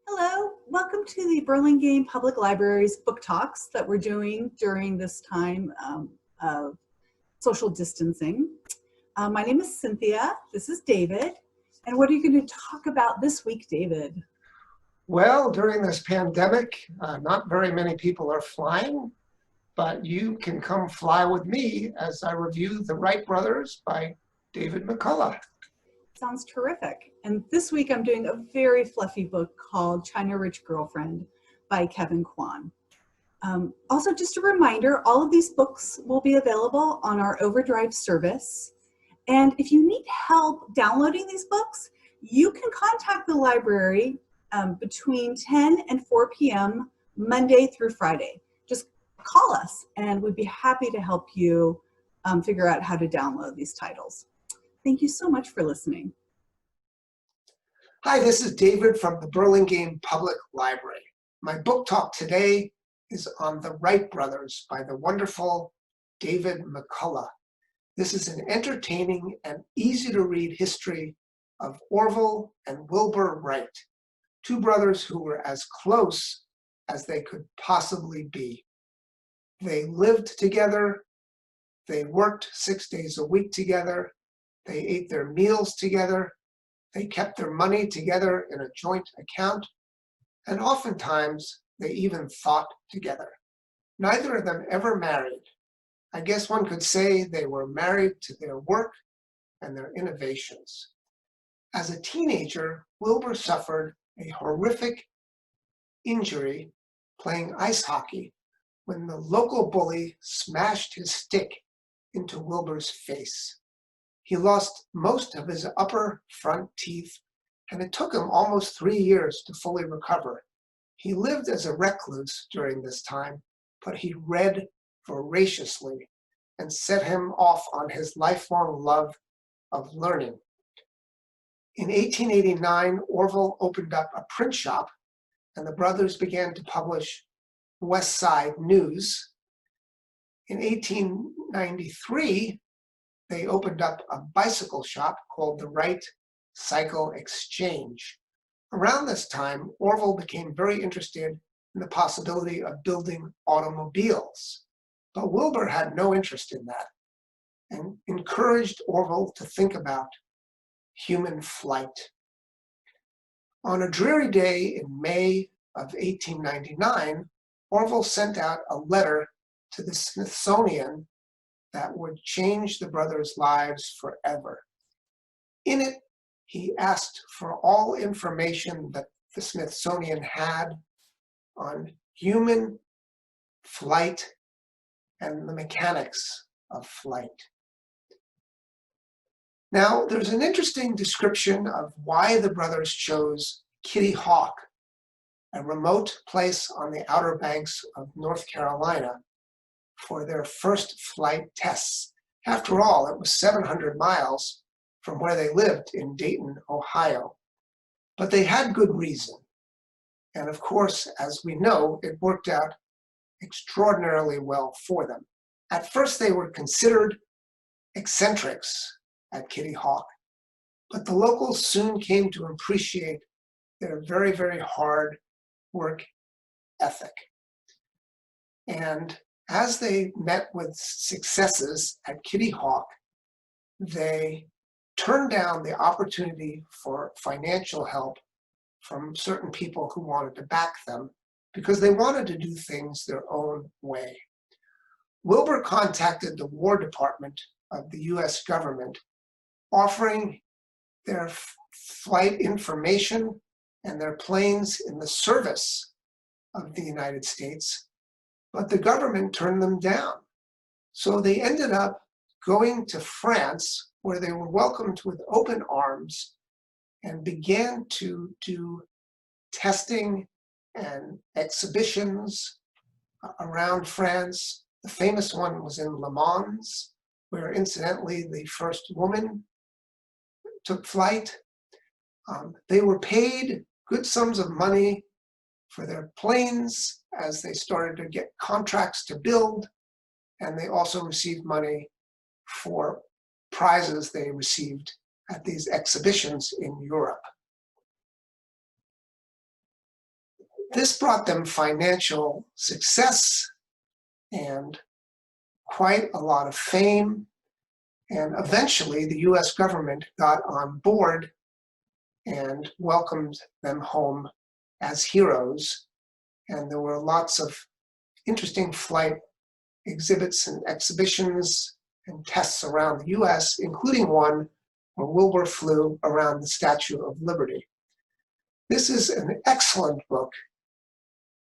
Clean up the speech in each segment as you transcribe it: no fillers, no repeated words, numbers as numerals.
Hello, welcome to the Burlingame Public Library's book talks that we're doing during this time of social distancing. My name is Cynthia, this is David, and what are you going to talk about this week, David? Well, during this pandemic, not very many people are flying, but you can come fly with me as I review The Wright Brothers by David McCullough. Sounds terrific. And this week I'm doing a very fluffy book called China Rich Girlfriend by Kwan. Also, just a reminder, all of these books will be available on our Overdrive service. And if you need help downloading these books, you can contact the library between 10 and 4 p.m. Monday through Friday. Just call us and we'd be happy to help you figure out how to download these titles. Thank you so much for listening. Hi, this is David from the Burlingame Public Library. My book talk today is on The Wright Brothers by the wonderful David McCullough. This is an entertaining and easy to read history of Orville and Wilbur Wright, two brothers who were as close as they could possibly be. They lived together, they worked 6 days a week together, they ate their meals together, they kept their money together in a joint account, and oftentimes they even thought together. Neither of them ever married. I guess one could say they were married to their work and their innovations. As a teenager, Wilbur suffered a horrific injury playing ice hockey when the local bully smashed his stick into Wilbur's face. He lost most of his upper front teeth, and it took him almost 3 years to fully recover. He lived as a recluse during this time, but he read voraciously and set him off on his lifelong love of learning. In 1889, Orville opened up a print shop, and the brothers began to publish West Side News. In 1893, they opened up a bicycle shop called the Wright Cycle Exchange. Around this time, Orville became very interested in the possibility of building automobiles, but Wilbur had no interest in that and encouraged Orville to think about human flight. On a dreary day in May of 1899, Orville sent out a letter to the Smithsonian that would change the brothers' lives forever. In it, he asked for all information that the Smithsonian had on human flight and the mechanics of flight. Now, there's an interesting description of why the brothers chose Kitty Hawk, a remote place on the Outer Banks of North Carolina, for their first flight tests. After all, it was 700 miles from where they lived in Dayton, Ohio. But they had good reason. And of course, as we know, it worked out extraordinarily well for them. At first, they were considered eccentrics at Kitty Hawk, but the locals soon came to appreciate their very, very hard work ethic. And as they met with successes at Kitty Hawk, they turned down the opportunity for financial help from certain people who wanted to back them because they wanted to do things their own way. Wilbur contacted the War Department of the US government, offering their flight information and their planes in the service of the United States, but the government turned them down. So they ended up going to France, where they were welcomed with open arms and began to do testing and exhibitions around France. The famous one was in Le Mans, where incidentally the first woman took flight. They were paid good sums of money for their planes as they started to get contracts to build, and they also received money for prizes they received at these exhibitions in Europe. This brought them financial success and quite a lot of fame. And eventually the US government got on board and welcomed them home as heroes. And there were lots of interesting flight exhibits and exhibitions and tests around the US, including one where Wilbur flew around the Statue of Liberty. This is an excellent book.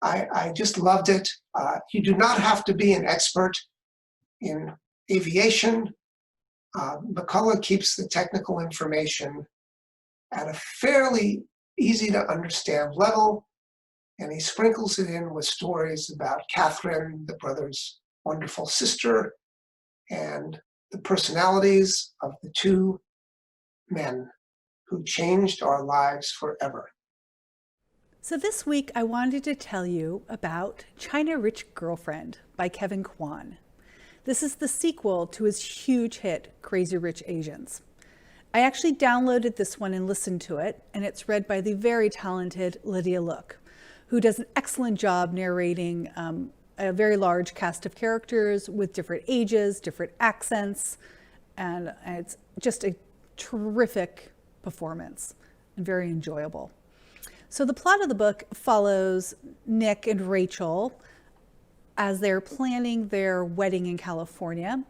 I just loved it. You do not have to be an expert in aviation. McCullough keeps the technical information at a fairly easy to understand level, and he sprinkles it in with stories about Catherine, the brother's wonderful sister, and the personalities of the two men who changed our lives forever. So this week I wanted to tell you about China Rich Girlfriend by Kevin Kwan. This is the sequel to his huge hit, Crazy Rich Asians. I actually downloaded this one and listened to it, and it's read by the very talented Lydia Look, who does an excellent job narrating a very large cast of characters with different ages, different accents, and it's just a terrific performance and very enjoyable. So the plot of the book follows Nick and Rachel as they're planning their wedding in California,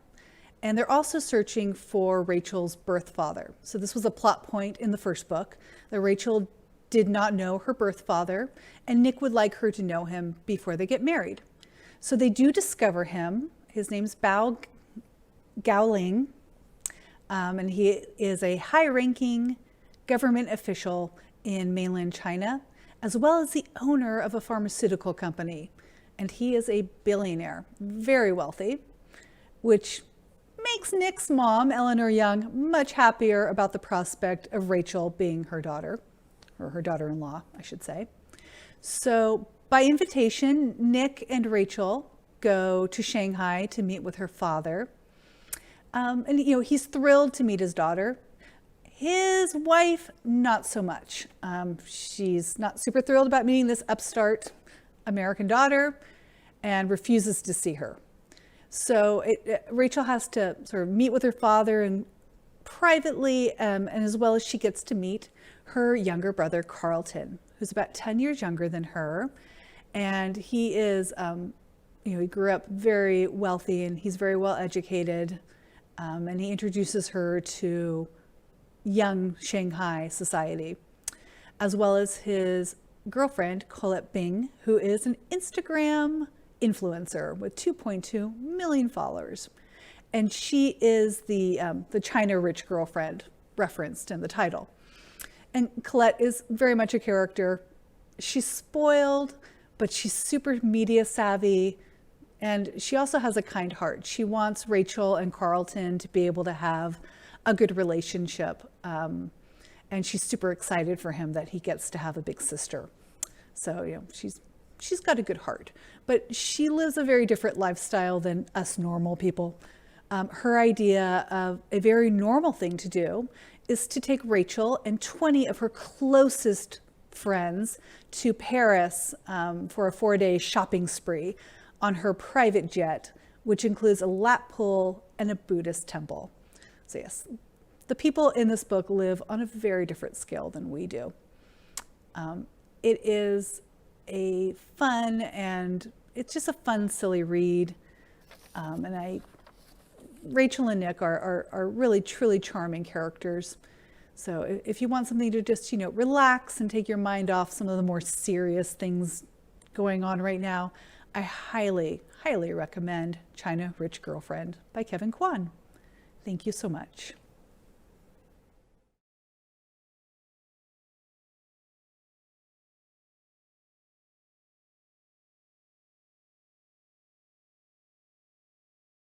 and they're also searching for Rachel's birth father. So this was a plot point in the first book, that Rachel did not know her birth father, and Nick would like her to know him before they get married. So they do discover him. His name's Bao Gaoling, and he is a high-ranking government official in mainland China, as well as the owner of a pharmaceutical company. And he is a billionaire, very wealthy, which makes Nick's mom, Eleanor Young, much happier about the prospect of Rachel being her daughter, or her daughter-in-law, I should say. So by invitation, Nick and Rachel go to Shanghai to meet with her father. And he's thrilled to meet his daughter. His wife, not so much. She's not super thrilled about meeting this upstart American daughter and refuses to see her. So Rachel has to sort of meet with her father and privately, and as well as she gets to meet her younger brother, Carlton, who's about 10 years younger than her. And he is, he grew up very wealthy and he's very well educated. And he introduces her to young Shanghai society, as well as his girlfriend, Colette Bing, who is an Instagram influencer with 2.2 million followers. And she is the China Rich Girlfriend referenced in the title. And Colette is very much a character. She's spoiled, but she's super media savvy. And she also has a kind heart. She wants Rachel and Carlton to be able to have a good relationship. And she's super excited for him that he gets to have a big sister. So, she's got a good heart, but she lives a very different lifestyle than us normal people. Her idea of a very normal thing to do is to take Rachel and 20 of her closest friends to Paris for a 4-day shopping spree on her private jet, which includes a lap pool and a Buddhist temple. So yes, the people in this book live on a very different scale than we do. It is a fun, and it's just a fun, silly read. Rachel and Nick are really, truly charming characters. So if you want something to just, relax and take your mind off some of the more serious things going on right now, I highly, highly recommend China Rich Girlfriend by Kevin Kwan. Thank you so much.